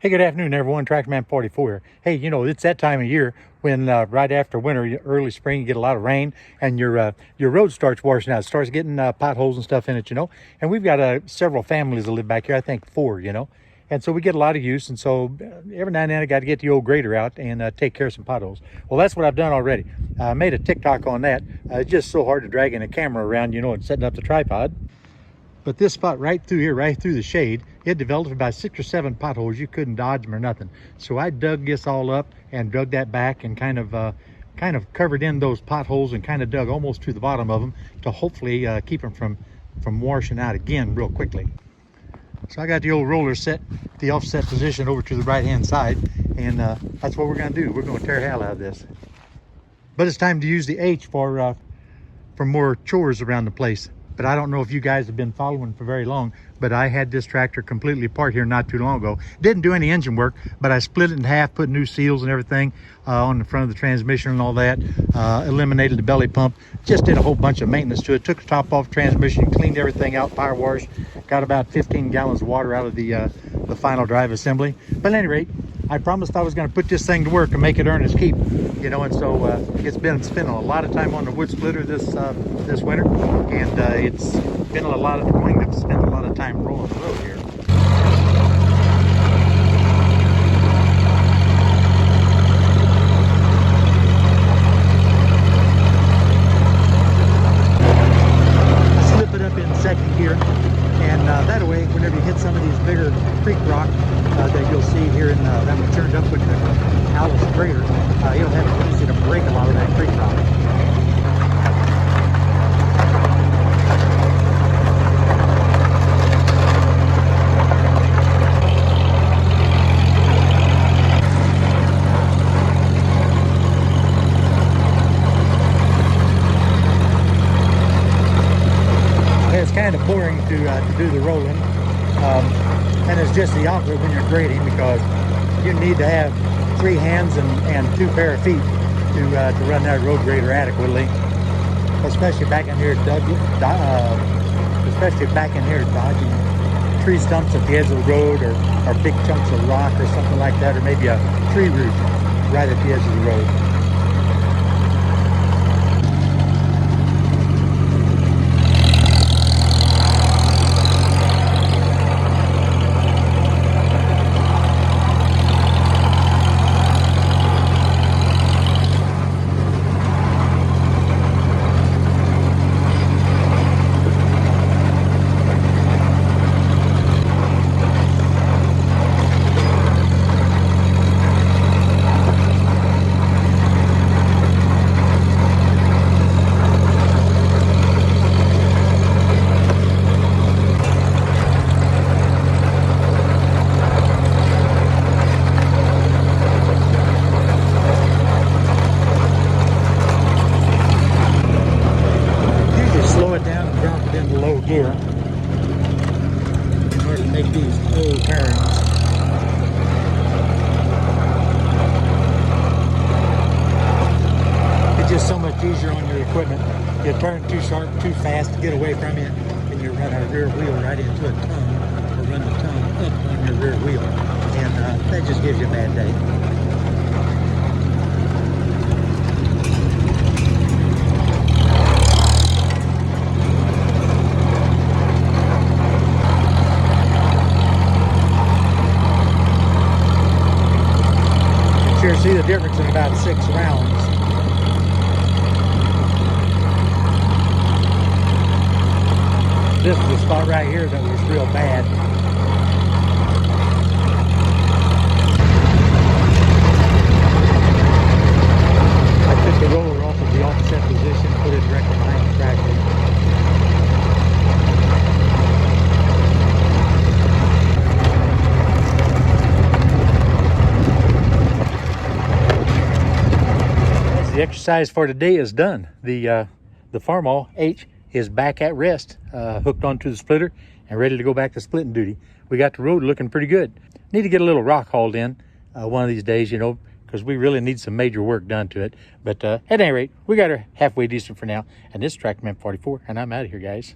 Hey, good afternoon, everyone. Tractorman 44 here. Hey, you know, it's that time of year when right after winter, early spring, you get a lot of rain and your road starts washing out. It starts getting potholes and stuff in it, you know. And we've got several families that live back here, I think 4, you know. And so we get a lot of use. And so every now and then I got to get the old grader out and take care of some potholes. Well, that's what I've done already. I made a TikTok on that. It's just so hard to drag in a camera around, you know, and setting up the tripod. But this spot right through here, right through the shade, it developed about 6 or 7 potholes. You couldn't dodge them or nothing. So I dug this all up and dug that back and kind of covered in those potholes and kind of dug almost to the bottom of them to hopefully keep them from washing out again real quickly. So I got the old roller set, the offset position over to the right-hand side, and that's what we're going to do. We're going to tear hell out of this. But it's time to use the H for more chores around the place. But I don't know if you guys have been following for very long, but I had this tractor completely apart here not too long ago. Didn't do any engine work, but I split it in half, put new seals and everything on the front of the transmission and all that, eliminated the belly pump, just did a whole bunch of maintenance to it, took the top off the transmission, cleaned everything out, power wash, got about 15 gallons of water out of the final drive assembly. But at any rate, I promised I was going to put this thing to work and make it earn its keep, you know, and so it's been spending a lot of time on the wood splitter this winter, and it's been a lot of going to spend a lot of time rolling the road here. Slip it up in second gear, and that way, whenever you hit some of these bigger creek rock that you'll see here in that we turned up with the Allis grader, it'll have a tendency to break a lot of that creek rock. It's kind of boring to do the rolling, and it's just the opposite when you're grading, because you need to have 3 hands and 2 pair of feet to run that road grader adequately, especially back in here dodging tree stumps at the edge of the road, or big chunks of rock or something like that, or maybe a tree root right at the edge of the road. Gear in order to make these full turns. It's just so much easier on your equipment. You turn too sharp, too fast to get away from it, and you run a rear wheel right into a tongue, or run the tongue up on your rear wheel, and that just gives you a bad day. Sure see the difference in about 6 rounds. This is the spot right here that was real bad. I took the roller off of the offset position, put it directly behind the tractor. The exercise for today is done. The Farmall H is back at rest, hooked onto the splitter and ready to go back to splitting duty. We got the road looking pretty good. Need to get a little rock hauled in one of these days, you know, because we really need some major work done to it. But at any rate, we got her halfway decent for now. And this is Tractorman 44, and I'm out of here, guys.